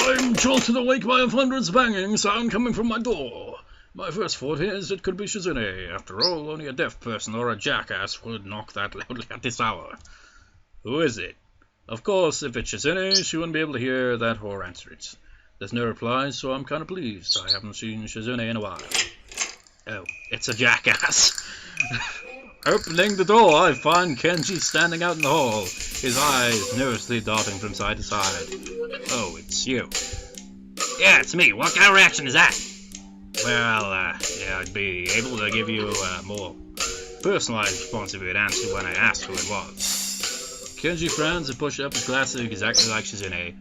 I'm jolted awake by a thunderous banging sound coming from my door. My first thought is it could be Shizune. After all, only a deaf person or a jackass would knock that loudly at this hour. Who is it? Of course, if it's Shizune, she wouldn't be able to hear that or answer it. There's no reply, so I'm kind of pleased. I haven't seen Shizune in a while. Oh, it's a jackass. Opening the door, I find Kenji standing out in the hall, his eyes nervously darting from side to side. Oh, it's you. Yeah, it's me. What kind of reaction is that? Well, yeah, I'd be able to give you a more personalized response if you'd answer when I asked who it was. Kenji frowns and pushes up his glasses exactly like Shizune.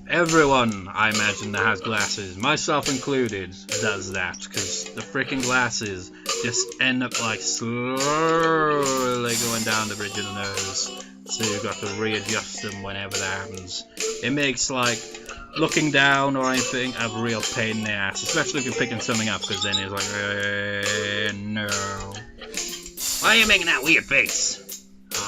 Everyone, I imagine, that has glasses, myself included, does that, because the freaking glasses just end up like slowly going down the bridge of the nose, so you've got to readjust them whenever that happens. It makes, like, looking down or anything a real pain in the ass, especially if you're picking something up, because then it's like, no. Why are you making that weird face?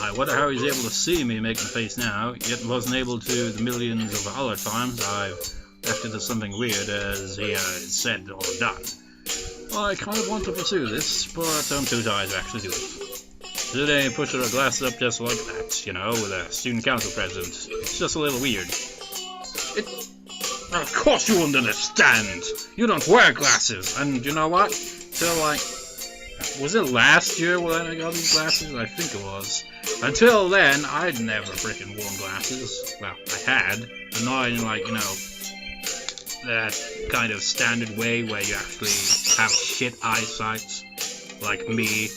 I wonder how he's able to see me making a face now, yet wasn't able to the millions of other times I've acted as something weird as he has said or done. I kind of want to pursue this, but I'm too tired to actually do it. Today, pushed her glasses up just like that, you know, with a student council present. It's just a little weird. Of course you wouldn't understand! You don't wear glasses, and you know what? Till like... Was it last year when I got these glasses? I think it was. Until then, I'd never freaking worn glasses. Well, I had, but not in, like, you know, that kind of standard way where you actually have shit eyesight, like me.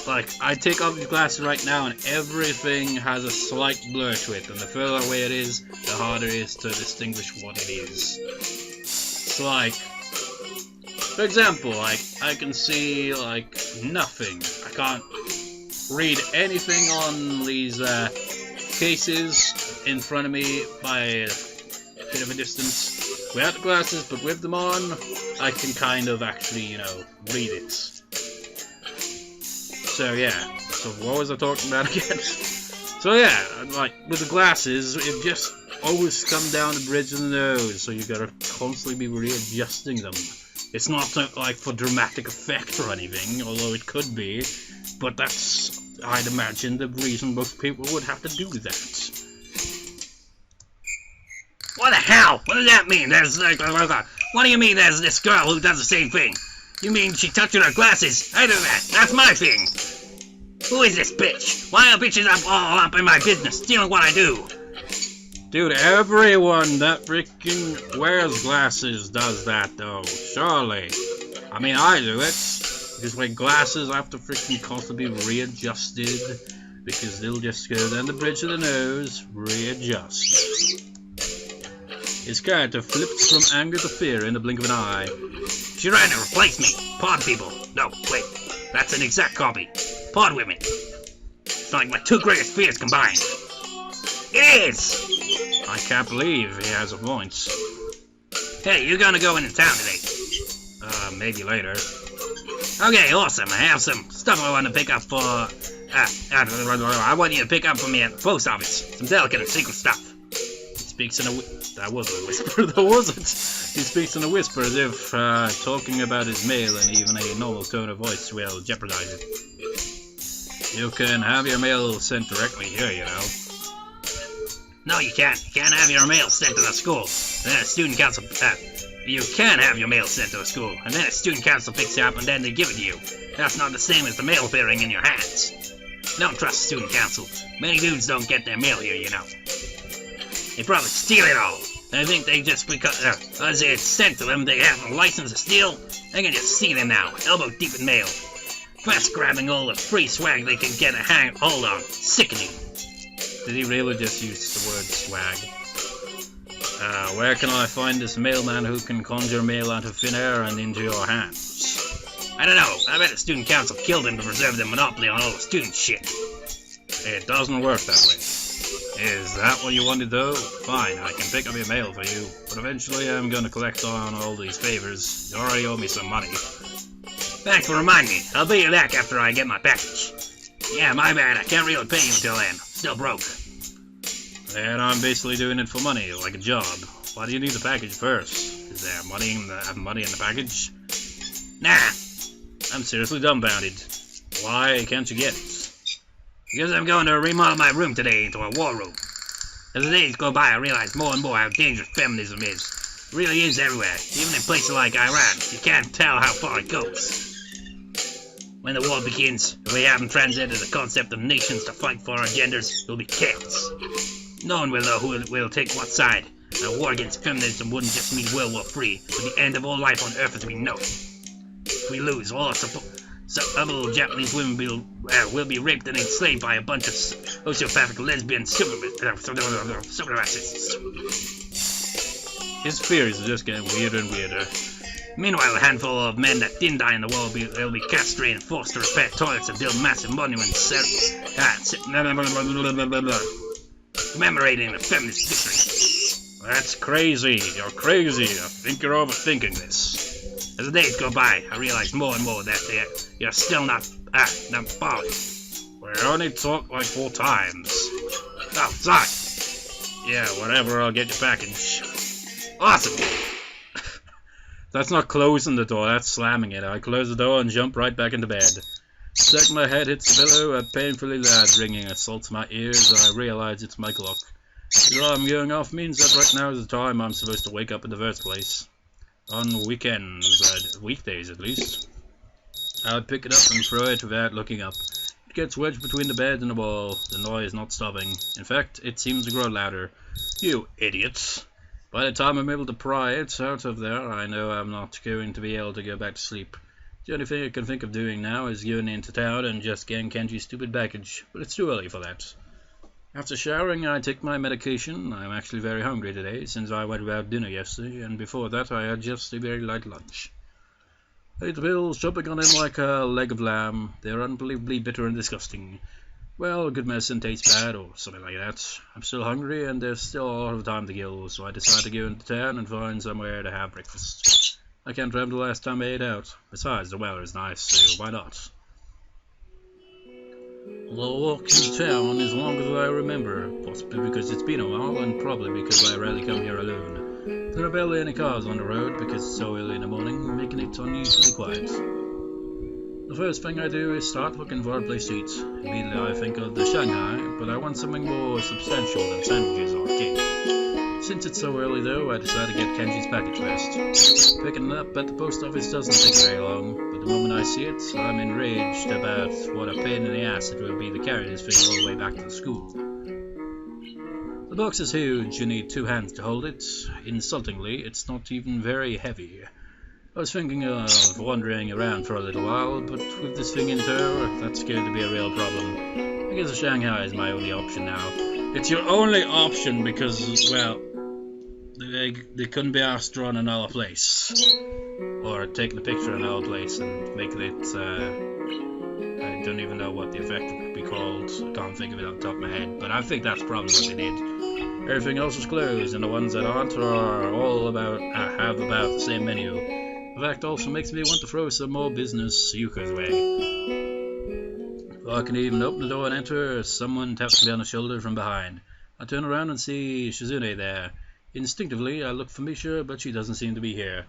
Like, I take off these glasses right now and everything has a slight blur to it, and the further away it is, the harder it is to distinguish what it is. It's like, for example, like, I can see, like, nothing. I can't read anything on these cases in front of me by a bit of a distance without the glasses, but with them on, I can kind of actually, you know, read it. So yeah, so what was I talking about again? So yeah, like, with the glasses, it just always come down the bridge of the nose, so you gotta constantly be readjusting them. It's not like for dramatic effect or anything, although it could be, but that's, I'd imagine, the reason most people would have to do that. What the hell? What does that mean? There's like, what do you mean there's this girl who does the same thing? You mean she touched her glasses? I do that. That's my thing. Who is this bitch? Why are bitches all up in my business, stealing what I do? Dude, everyone that freaking wears glasses does that, though. Surely. I mean, I do it. Because my glasses have to freaking constantly be readjusted. Because they'll just go down the bridge of the nose, readjust. His character flips from anger to fear in the blink of an eye. She's trying to replace me. Pod people. No, wait. That's an exact copy. Pod women. It's like my two greatest fears combined. It is! I can't believe he has a point. Hey, you're gonna go into town today. Maybe later. Okay, awesome. I have some stuff I want to pick up for... I want you to pick up for me at the post office. Some delicate and secret stuff. He speaks in a... That wasn't a whisper, that wasn't. He speaks in a whisper as if talking about his mail and even a normal tone of voice will jeopardize it. You can have your mail sent directly here, you know. No, you can't. You can't have your mail sent to the school. Then a student council... you can have your mail sent to the school, and then a student council picks it up and then they give it to you. That's not the same as the mail appearing in your hands. Don't trust student council. Many dudes don't get their mail here, you know. They probably steal it all. And I think they just, because as it's sent to them, they have a license to steal. They can just steal it now, elbow deep in mail. Fast grabbing all the free swag they can get a hold on. Sickening. Did he really just use the word swag? Where can I find this mailman who can conjure mail out of thin air and into your hands? I don't know. I bet the student council killed him to preserve their monopoly on all the student shit. It doesn't work that way. Is that what you wanted though? Fine, I can pick up your mail for you, but eventually I'm gonna collect on all these favors. You already owe me some money. Thanks for reminding me. I'll pay you back after I get my package. Yeah, my bad. I can't really pay you until then. Still broke. And I'm basically doing it for money, like a job. Why do you need the package first? Is there money in the package? Nah, I'm seriously dumbfounded. Why can't you get it? because I'm going to remodel my room today into a war room. As the days go by, I realize more and more how dangerous feminism is. It really is everywhere, even in places like Iran. You can't tell how far it goes. When the war begins, if we haven't transcended the concept of nations to fight for our genders, it will be chaos. No one will know who will take what side. A war against feminism wouldn't just mean World War III, but the end of all life on Earth as we know it. If we lose, all our little Japanese women will be raped and enslaved by a bunch of sociopathic lesbian supremacists. His fears are just getting weirder and weirder. Meanwhile, a handful of men that didn't die in the war will be castrated and forced to repair toilets and build massive monuments commemorating the feminist victory. That's crazy. You're crazy. I think you're overthinking this. As the days go by, I realize more and more that you're still not bothered. We only talked like 4 times. Oh, sorry. Yeah, whatever, I'll get your package. Awesome. That's not closing the door, that's slamming it. I close the door and jump right back into bed. The second my head hits the pillow, a painfully loud ringing assaults my ears, and I realize it's my clock. The alarm going off means that right now is the time I'm supposed to wake up in the first place. On weekends, weekdays at least. I pick it up and throw it without looking up. It gets wedged between the bed and the wall. The noise not stopping. In fact, it seems to grow louder. You idiots! By the time I'm able to pry it out of there, I know I'm not going to be able to go back to sleep. The only thing I can think of doing now is going into town and just getting Kenji's stupid package, but it's too early for that. After showering, I take my medication. I'm actually very hungry today, since I went without dinner yesterday, and before that I had just a very light lunch. I ate the pills, chopping on them like a leg of lamb. They're unbelievably bitter and disgusting. Well, good medicine tastes bad, or something like that. I'm still hungry, and there's still a lot of time to kill, so I decide to go into town and find somewhere to have breakfast. I can't remember the last time I ate out. Besides, the weather is nice, so why not? I'll walk into town as long as I remember, possibly because it's been a while, and probably because I rarely come here alone. There are barely any cars on the road because it's so early in the morning, making it unusually quiet. The first thing I do is start looking for a place to eat. Immediately I think of the Shanghai, but I want something more substantial than sandwiches or cake. Since it's so early though, I decide to get Kenji's package first. Picking it up at the post office doesn't take very long, but the moment I see it, I'm enraged about what a pain in the ass it will be to carry this thing all the way back to the school. The box is huge, you need 2 hands to hold it. Insultingly, it's not even very heavy. I was thinking of wandering around for a little while, but with this thing in tow, that's going to be a real problem. I guess the Shanghai is my only option now. It's your only option because, well, they couldn't be asked to run another place. Or take the picture in another place and make it, I don't even know what the effect would be called. I can't think of it on the top of my head, but I think that's probably what they did. Everything else is closed, and the ones that aren't are all have about the same menu. The fact also makes me want to throw some more business Yuka's way. Before I can even open the door and enter, someone taps me on the shoulder from behind. I turn around and see Shizune there. Instinctively, I look for Misha, but she doesn't seem to be here.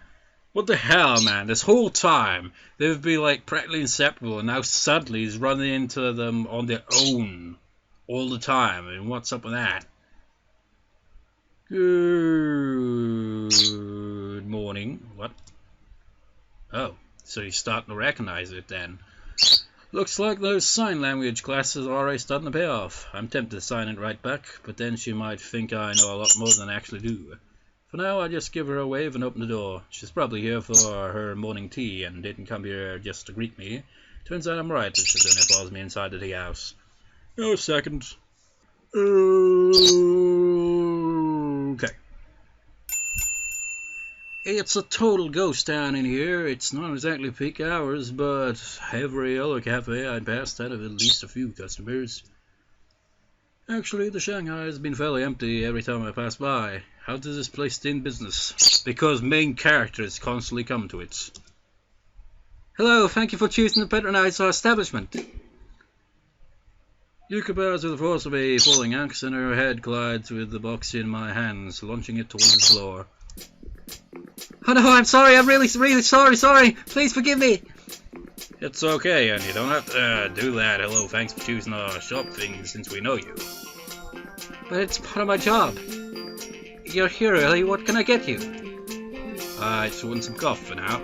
What the hell, man? This whole time, they've been like practically inseparable, and now suddenly he's running into them on their own all the time. And what's up with that? Good morning. What? Oh, so you're starting to recognize it then. Looks like those sign language classes are already starting to pay off. I'm tempted to sign it right back, but then she might think I know a lot more than I actually do. For now, I just give her a wave and open the door. She's probably here for her morning tea and didn't come here just to greet me. Turns out I'm right, Shizune follows me inside the tea house. Oh, second. Okay. It's a total ghost town in here. It's not exactly peak hours, but every other cafe I passed had at least a few customers. Actually, the Shanghai has been fairly empty every time I pass by. How does this place stay in business? Because main characters constantly come to it. Hello, thank you for choosing to patronize our establishment. Yuka bears with the force of a falling axe, and her head collides with the box in my hands, launching it towards the floor. Oh no, I'm sorry, I'm really sorry, please forgive me! It's okay, and you don't have to do that. Hello, thanks for choosing our shop thing since we know you. But it's part of my job. You're here early, what can I get you? I just want some coffee for now.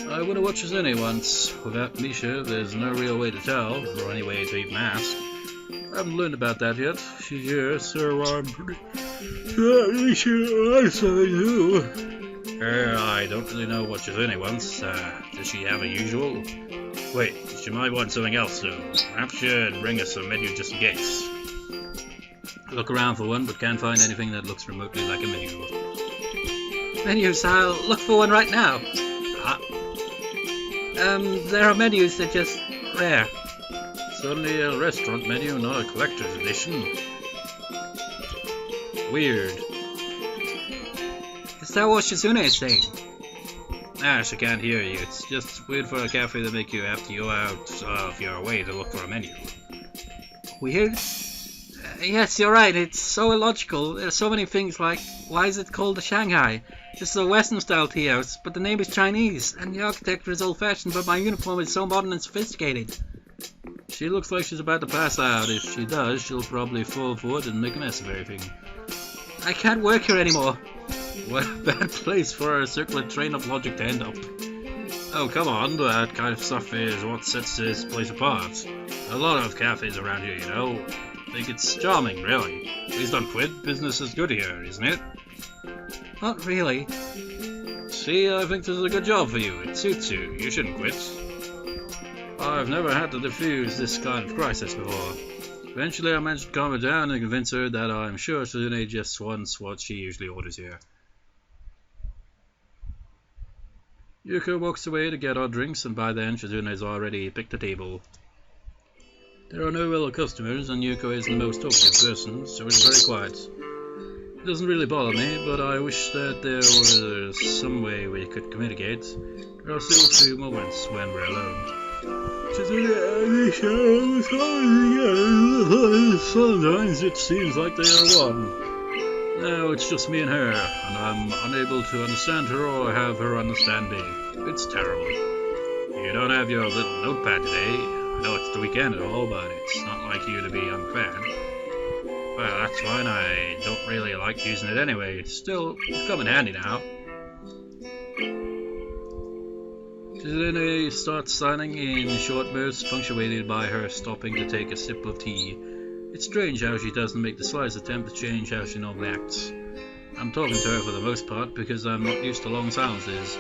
I wonder what Shizune wants. Without Misha, there's no real way to tell, or any way to even ask. I haven't learned about that yet. She's here, so I'm pretty sure I saw you. I don't really know what Shizune wants. Does she have a usual? Wait, she might want something else, so perhaps she'd bring us a menu just in case. Look around for one, but can't find anything that looks remotely like a menu. Menus? I'll look for one right now. There are menus that just rare. Certainly a restaurant menu, not a collector's edition. Weird. Is that what Shizune is saying? She can't hear you. It's just weird for a cafe to make you have to go out of your way to look for a menu. Weird? Yes, you're right. It's so illogical. There's so many things like, why is it called the Shanghai? This is a Western-style tea house, but the name is Chinese, and the architecture is old-fashioned, but my uniform is so modern and sophisticated. She looks like she's about to pass out. If she does, she'll probably fall forward and make a mess of everything. I can't work here anymore. What a bad place for a circular train of logic to end up. Oh, come on, that kind of stuff is what sets this place apart. A lot of cafes around here, you know. I think it's charming, really. Please don't quit. Business is good here, isn't it? Not really. See, I think this is a good job for you. It suits you. You shouldn't quit. I've never had to defuse this kind of crisis before. Eventually I managed to calm her down and convince her that I'm sure Shizune just wants what she usually orders here. Yuko walks away to get our drinks, and by then Shizune's already picked the table. There are no other customers, and Yuko is the most talkative person, so it's very quiet. It doesn't really bother me, but I wish that there was some way we could communicate. There are still a few moments when we're alone. Sometimes it seems like they are one. Now it's just me and her, and I'm unable to understand her or have her understand me. It's terrible. You don't have your little notepad today. I know it's the weekend and all, but it's not like you to be unfair. Well, that's fine. I don't really like using it anyway. Still, it's come in handy now. Shizune starts signing in short bursts, punctuated by her stopping to take a sip of tea. It's strange how she doesn't make the slightest attempt to change how she normally acts. I'm talking to her for the most part because I'm not used to long silences.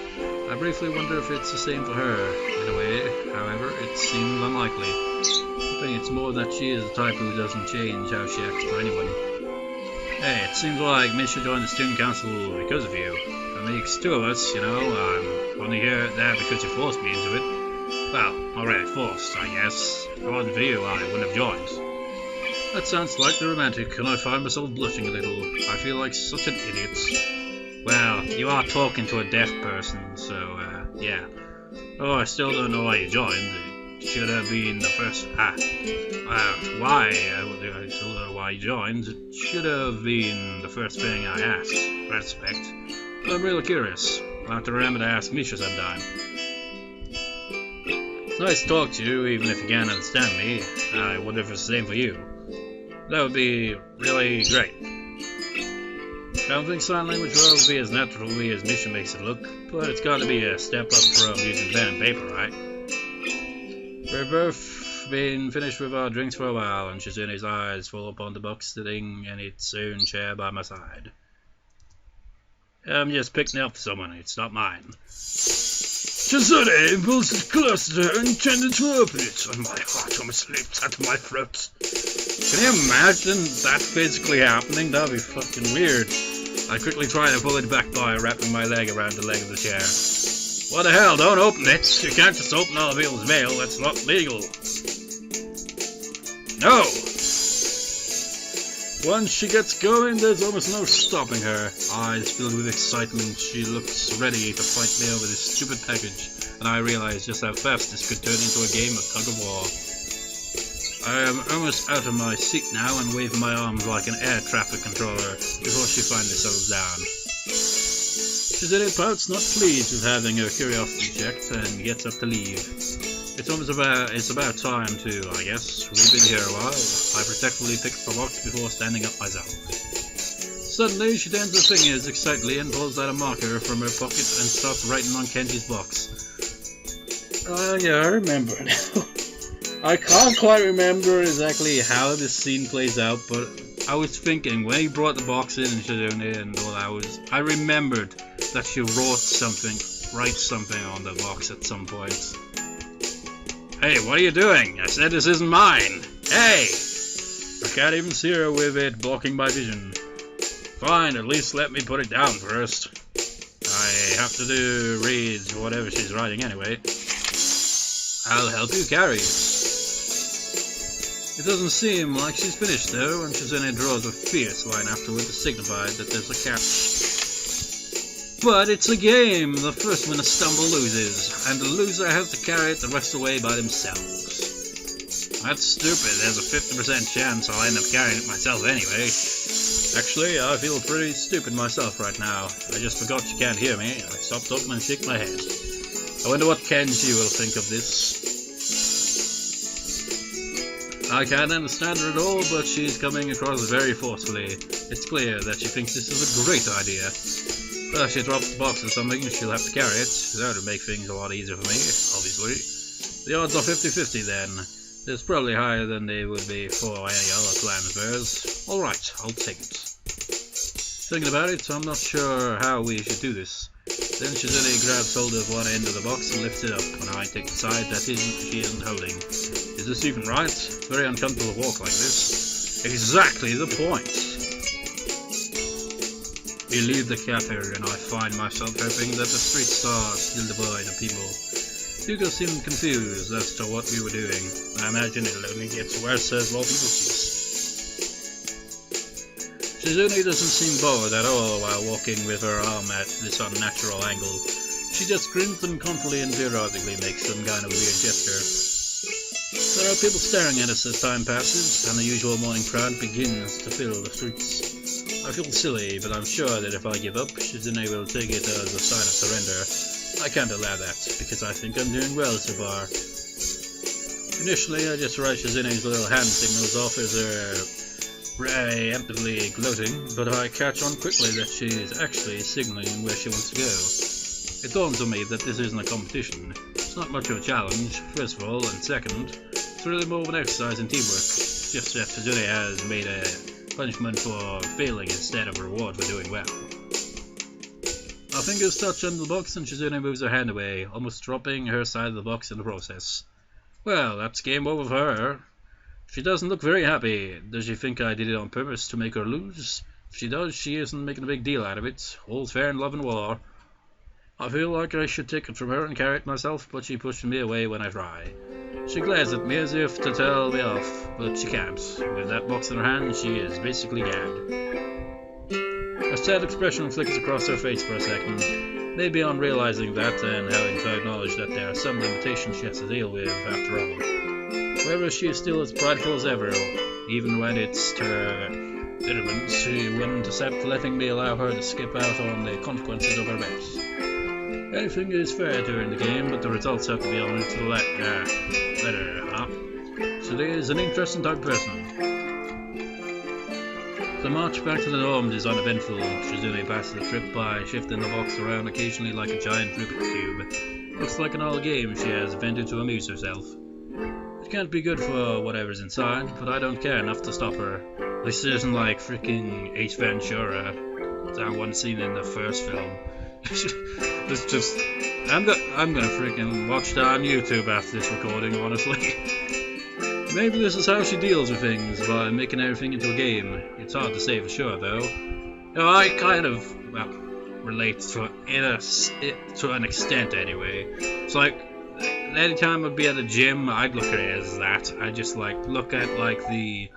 I briefly wonder if it's the same for her. In a way, however, it seems unlikely. I think it's more that she is the type who doesn't change how she acts for anyone. Hey, it seems like Misha joined the student council because of you. It makes two of us, you know. I'm only here there because you forced me into it. Well, already forced, I guess. If it wasn't for you, I wouldn't have joined. That sounds slightly romantic, and I find myself blushing a little. I feel like such an idiot. Well, you are talking to a deaf person, so, yeah. Oh, I still don't know why you joined. It should have been the first... why? I still don't know why you joined. It should have been the first thing I asked, respect. But I'm really curious. I'll have to remember to ask Misha sometime. It's nice to talk to you, even if you can't understand me. I wonder if it's the same for you. That would be really great. I don't think sign language will ever be as natural to me as Misha makes it look, but it's got to be a step up from using pen and paper, right? We've both been finished with our drinks for a while, and Shizune's eyes fall upon the box sitting in its own chair by my side. I'm just picking it up for someone, it's not mine. Shizune pulls it close to her and tended to open it, and my heart almost leaped out of my throat. Can you imagine that physically happening? That'd be fucking weird. I quickly try to pull it back by wrapping my leg around the leg of the chair. What the hell, don't open it! You can't just open other people's mail, that's not legal. No! Once she gets going, there's almost no stopping her. Eyes filled with excitement, she looks ready to fight me over this stupid package, and I realize just how fast this could turn into a game of tug of war. I am almost out of my seat now and wave my arms like an air traffic controller before she finally settles down. Shizune pouts, not pleased with having her curiosity checked, and gets up to leave. It's about time too, I guess. We've been here a while. I protectively pick up a box before standing up myself. Suddenly, she turns her fingers excitedly and pulls out a marker from her pocket and starts writing on Kenji's box. Yeah, I remember now. I can't quite remember exactly how this scene plays out, but I was thinking when he brought the box in and Shizune and all that, I remembered that she wrote something on the box at some point. Hey, what are you doing? I said this isn't mine. Hey! I can't even see her with it blocking my vision. Fine, at least let me put it down first. I have to read whatever she's writing anyway. I'll help you carry it. It doesn't seem like she's finished though, and Shizune draws a fierce line afterward to signify that there's a catch. But it's a game. The first one to stumble loses, and the loser has to carry it the rest of the way by themselves. That's stupid. There's a 50% chance I'll end up carrying it myself anyway. Actually, I feel pretty stupid myself right now. I just forgot you can't hear me. I stopped up and shook my head. I wonder what Kenji will think of this. I can't understand her at all, but she's coming across very forcefully. It's clear that she thinks this is a great idea. Well, if she drops the box or something, she'll have to carry it. That would make things a lot easier for me, obviously. The odds are 50-50 then. It's probably higher than they would be for any other plan of hers. Alright, I'll take it. Thinking about it, I'm not sure how we should do this. Then Shizune grabs hold of one end of the box and lifts it up, and I take the side that she isn't holding. Is this even right? Very uncomfortable to walk like this. Exactly the point. We leave the cafe, and I find myself hoping that the streets are still devoid of people. Hugo seemed confused as to what we were doing. I imagine it only gets worse as more people cease. Shizune doesn't seem bored at all while walking with her arm at this unnatural angle. She just grins and confidently and periodically makes some kind of weird gesture. There are people staring at us as time passes, and the usual morning crowd begins to fill the streets. I feel silly, but I'm sure that if I give up, Shizune will take it as a sign of surrender. I can't allow that, because I think I'm doing well so far. Initially, I just write Shizune's little hand signals off as her preemptively gloating, but I catch on quickly that she's actually signaling where she wants to go. It dawns on me that this isn't a competition. It's not much of a challenge, first of all, and second, it's really more of an exercise in teamwork. It's just that Shizune has made a punishment for failing instead of a reward for doing well. Our fingers touch under the box and Shizune moves her hand away, almost dropping her side of the box in the process. Well, that's game over for her. She doesn't look very happy. Does she think I did it on purpose to make her lose? If she does, she isn't making a big deal out of it. All's fair in love and war. I feel like I should take it from her and carry it myself, but she pushes me away when I try. She glares at me as if to tell me off, but she can't. With that box in her hand, she is basically gagged. A sad expression flickers across her face for a second, maybe on realizing that and having to acknowledge that there are some limitations she has to deal with after all. However, she is still as prideful as ever, even when it's to her detriment. She wouldn't accept letting me allow her to skip out on the consequences of her bets. Anything is fair during the game, but the results have to be on to the letter, huh? So there is an interesting type person. The march back to the dorms is uneventful. Shizune passes the trip by shifting the box around occasionally like a giant Rubik's Cube. Looks like an old game she has invented to amuse herself. It can't be good for whatever's inside, but I don't care enough to stop her. This isn't like freaking Ace Ventura, that one scene in the first film. It's just, I'm gonna freaking watch that on YouTube after this recording, honestly. Maybe this is how she deals with things, by making everything into a game. It's hard to say for sure, though. You know, I kind of, well, relate to it to an extent anyway. It's like, anytime I'd be at a gym, I'd look at it as that. I just look at the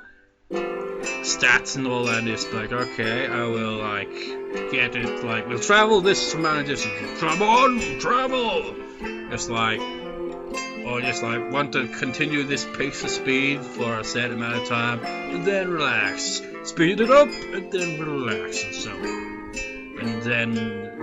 stats and all that, and just okay, I will get it, we'll travel this amount of distance. Come on, travel! Just or just like want to continue this pace of speed for a set amount of time, and then relax. Speed it up, and then relax, and so on. And then,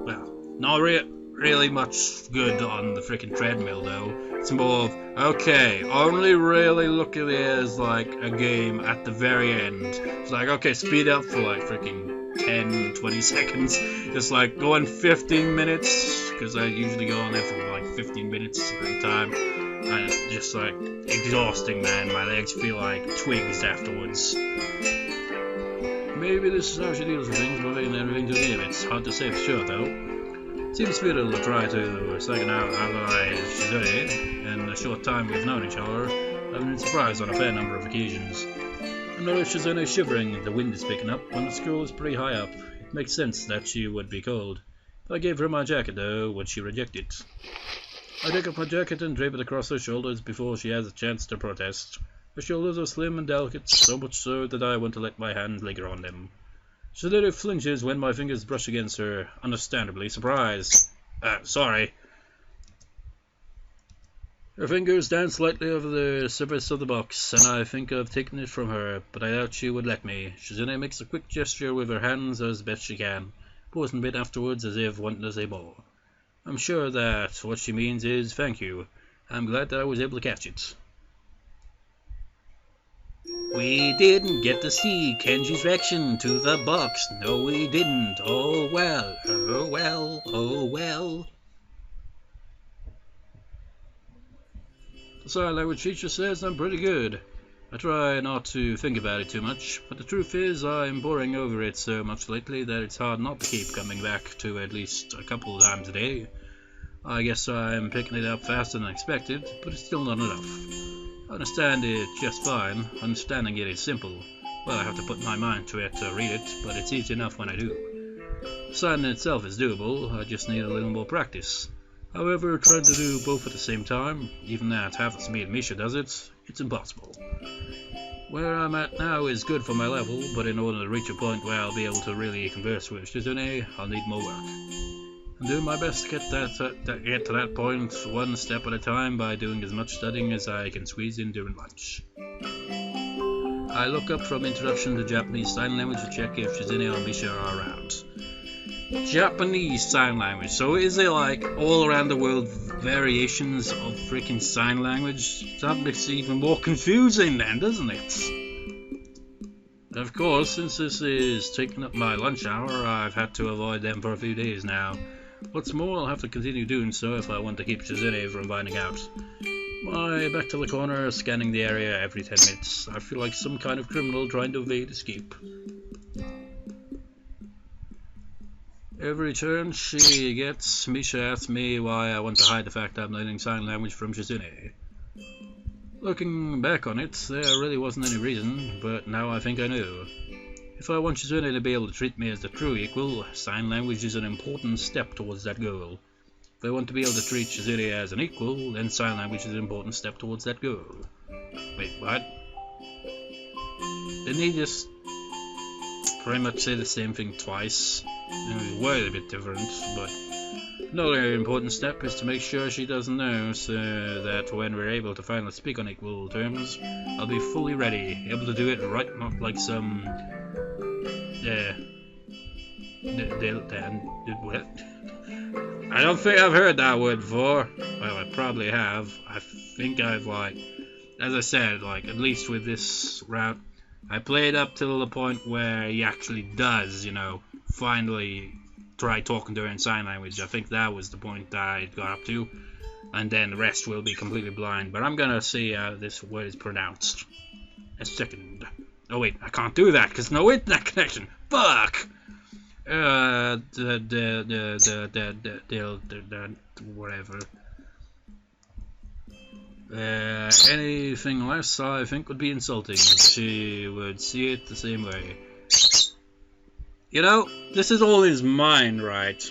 well, not really much good on the freaking treadmill though. It's more of, okay, only really look at it as like a game at the very end. It's like, okay, speed up for like freaking 10, 20 seconds. Just like going 15 minutes, because I usually go on there for like 15 minutes at a time. And it's just like exhausting, man. My legs feel like twigs afterwards. Maybe this is how she deals with things, but ain't everything to give. It's hard to say for sure though. Seems futile to try to second ally Shizune. In the short time we've known each other, I've been surprised on a fair number of occasions. I noticed Shizune shivering, the wind is picking up, when the school is pretty high up. It makes sense that she would be cold. I gave her my jacket though, would she reject it? I take up my jacket and drape it across her shoulders before she has a chance to protest. Her shoulders are slim and delicate, so much so that I want to let my hand linger on them. Shizune flinches when my fingers brush against her, understandably surprised. Sorry. Her fingers dance slightly over the surface of the box, and I think of taking it from her, but I doubt she would let me. Shizune makes a quick gesture with her hands as best she can, pausing a bit afterwards as if wanting to say more. I'm sure that what she means is thank you. I'm glad that I was able to catch it. We didn't get to see Kenji's reaction to the box. No, we didn't. Oh well, oh well, oh well. The sign language teacher says I'm pretty good. I try not to think about it too much, but the truth is I'm boring over it so much lately that it's hard not to keep coming back to at least a couple of times a day. I guess I'm picking it up faster than expected, but it's still not enough. I understand it just fine. Understanding it is simple. Well, I have to put my mind to it to read it, but it's easy enough when I do. The sign in itself is doable, I just need a little more practice. However, trying to do both at the same time, even at half the speed Misha does it, it's impossible. Where I'm at now is good for my level, but in order to reach a point where I'll be able to really converse with Shizune, I'll need more work. I'm doing my best to get to that point one step at a time by doing as much studying as I can squeeze in during lunch. I look up from Introduction to Japanese Sign Language to check if Shizune or Misha are around. Japanese Sign Language, so is it like all around the world variations of freaking sign language? That makes it even more confusing then, doesn't it? Of course, since this is taking up my lunch hour, I've had to avoid them for a few days now. What's more, I'll have to continue doing so if I want to keep Shizune from finding out. My back to the corner, scanning the area every 10 minutes. I feel like some kind of criminal trying to evade escape. Every turn she gets, Misha asks me why I want to hide the fact I'm learning sign language from Shizune. Looking back on it, there really wasn't any reason, but now I think I know. If I want Shizune to be able to treat me as the true equal, sign language is an important step towards that goal. If I want to be able to treat Shizune as an equal, then sign language is an important step towards that goal. Wait, what? Didn't he just pretty much say the same thing twice? It was worded a bit different, but another important step is to make sure she doesn't know, so that when we're able to finally speak on equal terms, I'll be fully ready, able to do it right, not like some what? I don't think I've heard that word before. Well, I probably have. I think I've, like, as I said, like, at least with this route, I played up till the point where he actually does, you know, finally try talking to her in sign language. I think that was the point that I got up to, and then the rest will be completely blind. But I'm gonna see how this word is pronounced. A second. Oh wait, I can't do that because no internet connection. Fuck. Whatever. Anything less, I think, would be insulting. She would see it the same way. You know, this is all in his mind, right?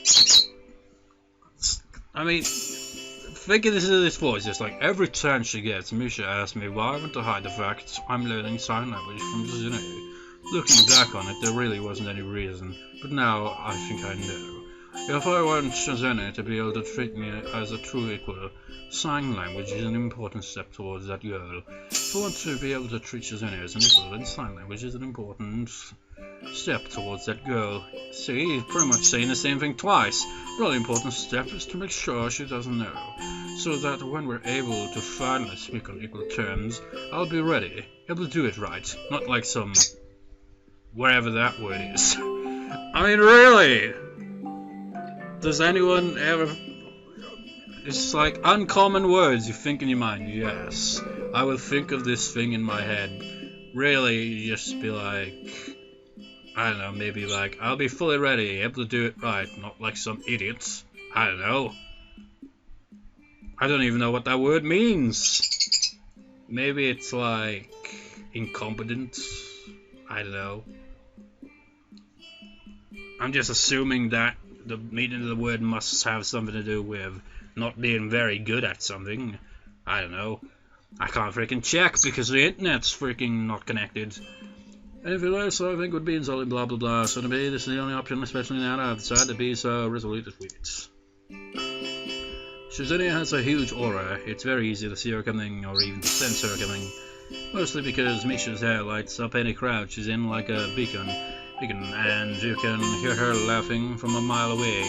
I mean, think of this as his voice. Just like every turn she gets, Misha asks me why I want to hide the fact I'm learning sign language from Shizune. Looking back on it, there really wasn't any reason, but now I think I know. If I want Shizune to be able to treat me as a true equal, sign language is an important step towards that goal. If I want to be able to treat Shizune as an equal, then sign language is an important step towards that goal. See, he's pretty much saying the same thing twice. The really important step is to make sure she doesn't know, so that when we're able to finally speak on equal terms, I'll be ready, able to do it right, not like some... wherever that word is. I mean, really? Does anyone ever... It's like uncommon words you think in your mind. Yes, I will think of this thing in my head. Really, you just be like... I don't know, maybe like, I'll be fully ready, able to do it right, not like some idiots. I don't know. I don't even know what that word means. Maybe it's like... incompetent? I don't know. I'm just assuming that the meaning of the word must have something to do with not being very good at something. I don't know. I can't freaking check because the internet's freaking not connected. Anything else I think would be insulting, blah blah blah. So to me, this is the only option, especially now that I've decided to be so resolute as it. Shizune has a huge aura. It's very easy to see her coming or even to sense her coming. Mostly because Misha's hair lights up any crowd she's in like a beacon, and you can hear her laughing from a mile away.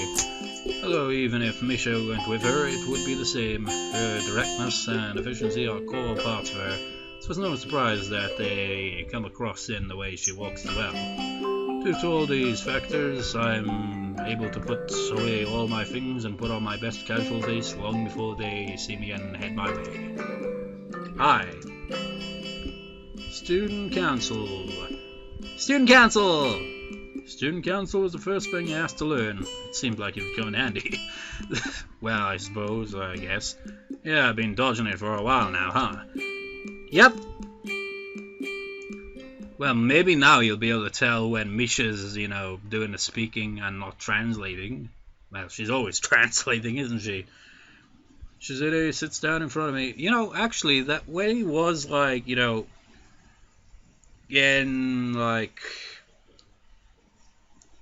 Although even if Misha went with her, it would be the same. Her directness and efficiency are core parts of her, so it's no surprise that they come across in the way she walks as well. Due to all these factors, I'm able to put away all my things and put on my best casual face long before they see me and head my way. Hi. Student Council. Student Council! Student Council was the first thing you asked to learn. It seemed like it would come in handy. Well, I suppose, I guess. Yeah, I've been dodging it for a while now, huh? Yep. Well, maybe now you'll be able to tell when Misha's, you know, doing the speaking and not translating. Well, she's always translating, isn't she? Shizune sits down in front of me. You know, actually, that way was like, you know, getting, like,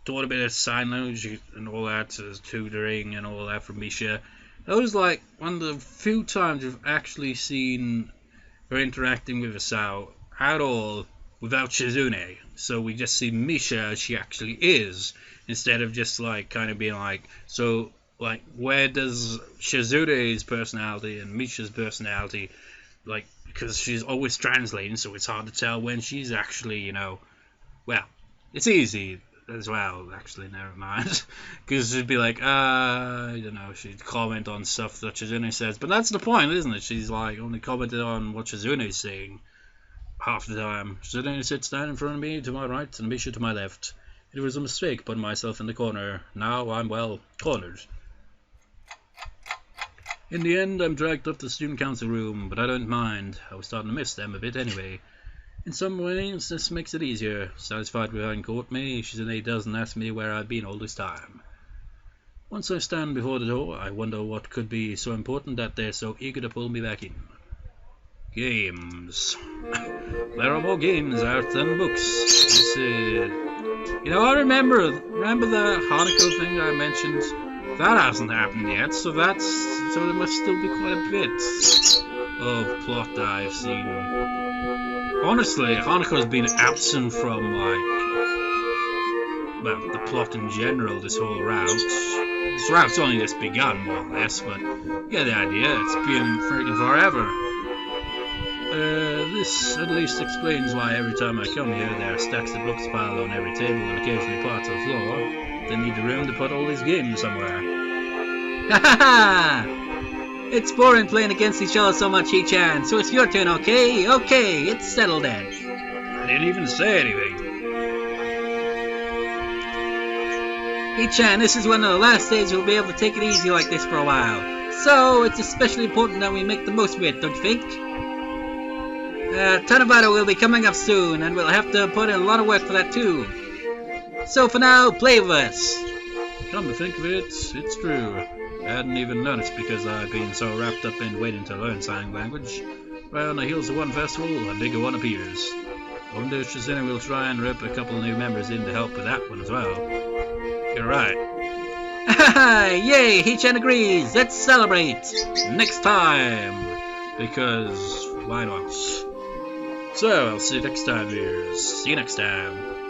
taught a bit of sign language and all that, tutoring and all that from Misha. That was like one of the few times you've actually seen her interacting with Hisao at all without Shizune. So we just see Misha as she actually is, instead of just like kind of being like, so like where does Shizune's personality and Misha's personality, like, because she's always translating, so it's hard to tell when she's actually, you know, well, it's easy as well, actually, never mind, because she'd be like, I don't know, she'd comment on stuff that Shizune says, but that's the point, isn't it? She's like only commented on what Shizune's saying half the time. Shizune sits down in front of me to my right and Misha to my left. It was a mistake putting myself in the corner. Now I'm, well, cornered. In the end, I'm dragged up to the student council room, but I don't mind. I was starting to miss them a bit anyway. In some ways, this makes it easier. Satisfied with having caught me, Shizune doesn't ask me where I've been all this time. Once I stand before the door, I wonder what could be so important that they're so eager to pull me back in. Games. There are more games out than books. This is... You know, I remember the Hanako thing I mentioned? That hasn't happened yet, so there must still be quite a bit of plot that I've seen. Honestly, Hanako's been absent from, like, well, the plot in general, this whole route. This route's only just begun, more or less, but you get the idea, it's been freaking forever. This at least explains why every time I come here, there are stacks of books piled on every table and occasionally parts of the floor. They need the room to put all these games somewhere. Ha ha ha! It's boring playing against each other so much, He-chan, so it's your turn, okay? Okay, it's settled then. I didn't even say anything. He-chan, this is one of the last days we'll be able to take it easy like this for a while. So, it's especially important that we make the most of it, don't you think? Tanabata will be coming up soon, and we'll have to put in a lot of work for that too. So for now, play with us. Come to think of it, it's true. I hadn't even noticed because I've been so wrapped up in waiting to learn sign language. Right on the heels of one festival, a bigger one appears. I wonder if Shizune will try and rip a couple of new members in to help with that one as well. You're right. Yay! He-chan agrees! Let's celebrate! Next time! Because, why not? So, I'll see you next time, viewers. See you next time.